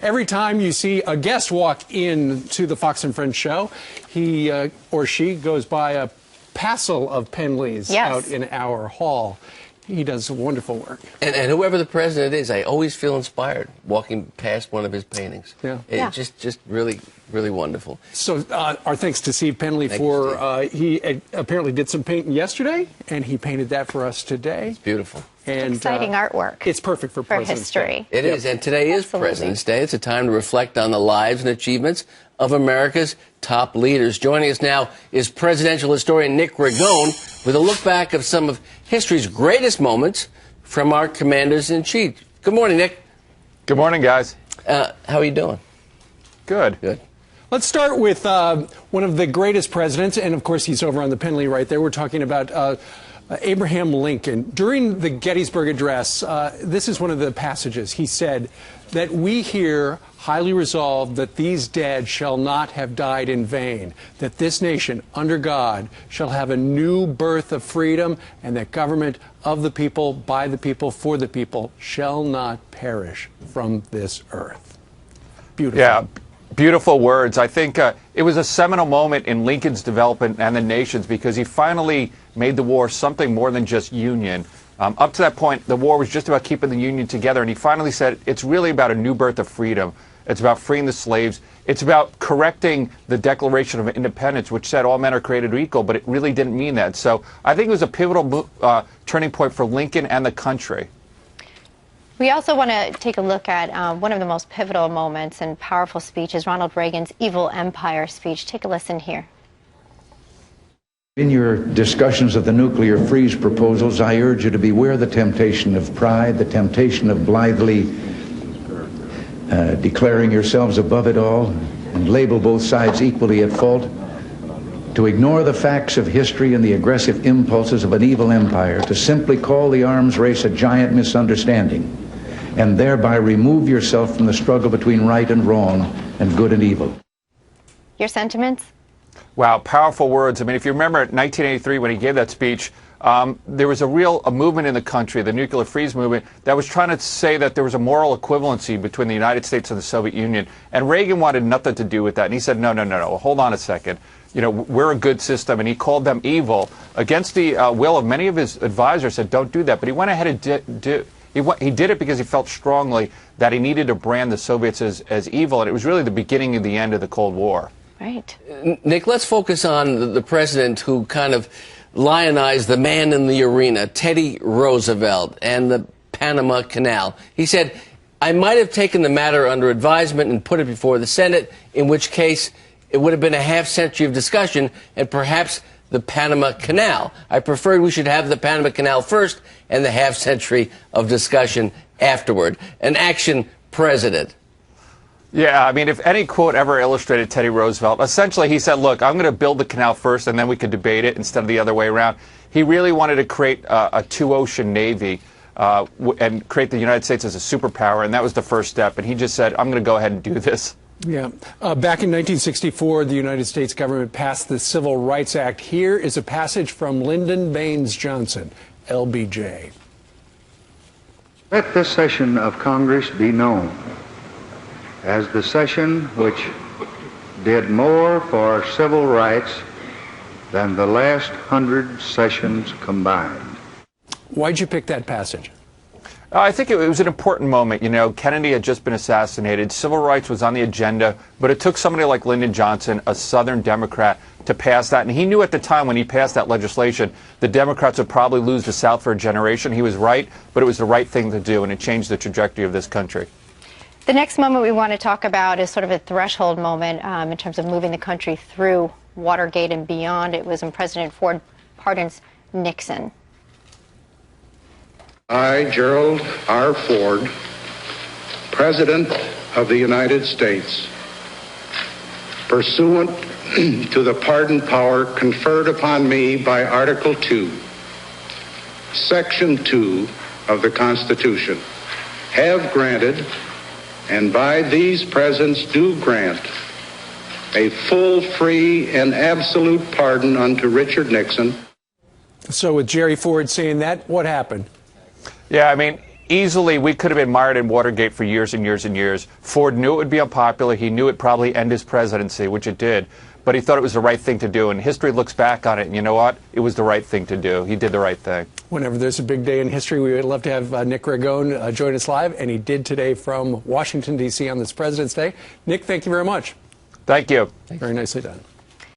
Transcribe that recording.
every time you see a guest walk in to the Fox and Friends show, he or she goes by a passel of Penleys out in our hall. He does wonderful work. And whoever the president is, I always feel inspired walking past one of his paintings. It's just really, really wonderful. So our thanks to Steve Penley he apparently did some painting yesterday, and he painted that for us today. It's beautiful. And exciting artwork. It's perfect for President's history. Day. It is, and today is President's Day. It's a time to reflect on the lives and achievements of America's top leaders. Joining us now is presidential historian Nick Ragone with a look back of some of history's greatest moments from our commanders-in-chief. Good morning, Nick. Good morning, guys. How are you doing? Good. Good. Let's start with one of the greatest presidents, and of course he's over on the Penley right there. We're talking about Abraham Lincoln. During the Gettysburg Address, this is one of the passages. He said that we here highly resolved that these dead shall not have died in vain, that this nation, under God, shall have a new birth of freedom, and that government of the people, by the people, for the people, shall not perish from this earth. Beautiful. Yeah, beautiful words. I think it was a seminal moment in Lincoln's development and the nation's because he finally made the war something more than just union. Up to that point, the war was just about keeping the Union together, and he finally said it's really about a new birth of freedom. It's about freeing the slaves. It's about correcting the Declaration of Independence, which said all men are created equal, but it really didn't mean that. So I think it was a pivotal turning point for Lincoln and the country. We also want to take a look at one of the most pivotal moments and powerful speeches, Ronald Reagan's Evil Empire speech. Take a listen here. In your discussions of the nuclear freeze proposals, I urge you to beware the temptation of pride, the temptation of blithely declaring yourselves above it all and label both sides equally at fault, to ignore the facts of history and the aggressive impulses of an evil empire, to simply call the arms race a giant misunderstanding, and thereby remove yourself from the struggle between right and wrong and good and evil. Your sentiments? Wow, powerful words. I mean, if you remember 1983 when he gave that speech, there was a movement in the country, the nuclear freeze movement, that was trying to say that there was a moral equivalency between the United States and the Soviet Union. And Reagan wanted nothing to do with that. And he said, no, hold on a second. You know, we're a good system. And he called them evil against the will of many of his advisors, said, don't do that. But he went ahead and he did it because he felt strongly that he needed to brand the Soviets as evil. And it was really the beginning of the end of the Cold War. Right. Nick, let's focus on the president who kind of lionized the man in the arena, Teddy Roosevelt, and the Panama Canal. He said, I might have taken the matter under advisement and put it before the Senate, in which case it would have been a half century of discussion and perhaps the Panama Canal. I preferred we should have the Panama Canal first and the half century of discussion afterward. An action president. Yeah, I mean, if any quote ever illustrated Teddy Roosevelt, essentially he said, look, I'm going to build the canal first and then we could debate it instead of the other way around. He really wanted to create a two-ocean navy and create the United States as a superpower, and that was the first step. And he just said, I'm going to go ahead and do this. Yeah. Back in 1964, the United States government passed the Civil Rights Act. Here is a passage from Lyndon Baines Johnson, LBJ. Let this session of Congress be known as the session which did more for civil rights than the last 100 sessions combined. Why'd you pick that passage? I think it was an important moment. You know, Kennedy had just been assassinated. Civil rights was on the agenda, but it took somebody like Lyndon Johnson, a Southern Democrat, to pass that. And he knew at the time when he passed that legislation, the Democrats would probably lose the South for a generation. He was right, but it was the right thing to do, and it changed the trajectory of this country. The next moment we want to talk about is sort of a threshold moment in terms of moving the country through Watergate and beyond. It was when President Ford pardons Nixon. I, Gerald R. Ford, President of the United States, pursuant to the pardon power conferred upon me by Article 2, Section 2 of the Constitution, have granted, and by these presents do grant, a full, free, and absolute pardon unto Richard Nixon. So with Jerry Ford saying that, what happened? Yeah, I mean, easily, we could have been mired in Watergate for years and years and years. Ford knew it would be unpopular. He knew it probably end his presidency, which it did. But he thought it was the right thing to do. And history looks back on it, and you know what? It was the right thing to do. He did the right thing. Whenever there's a big day in history, we would love to have Nick Ragone join us live, and he did today from Washington, D.C. on this President's Day. Nick, thank you very much. Thank you. Very nicely done.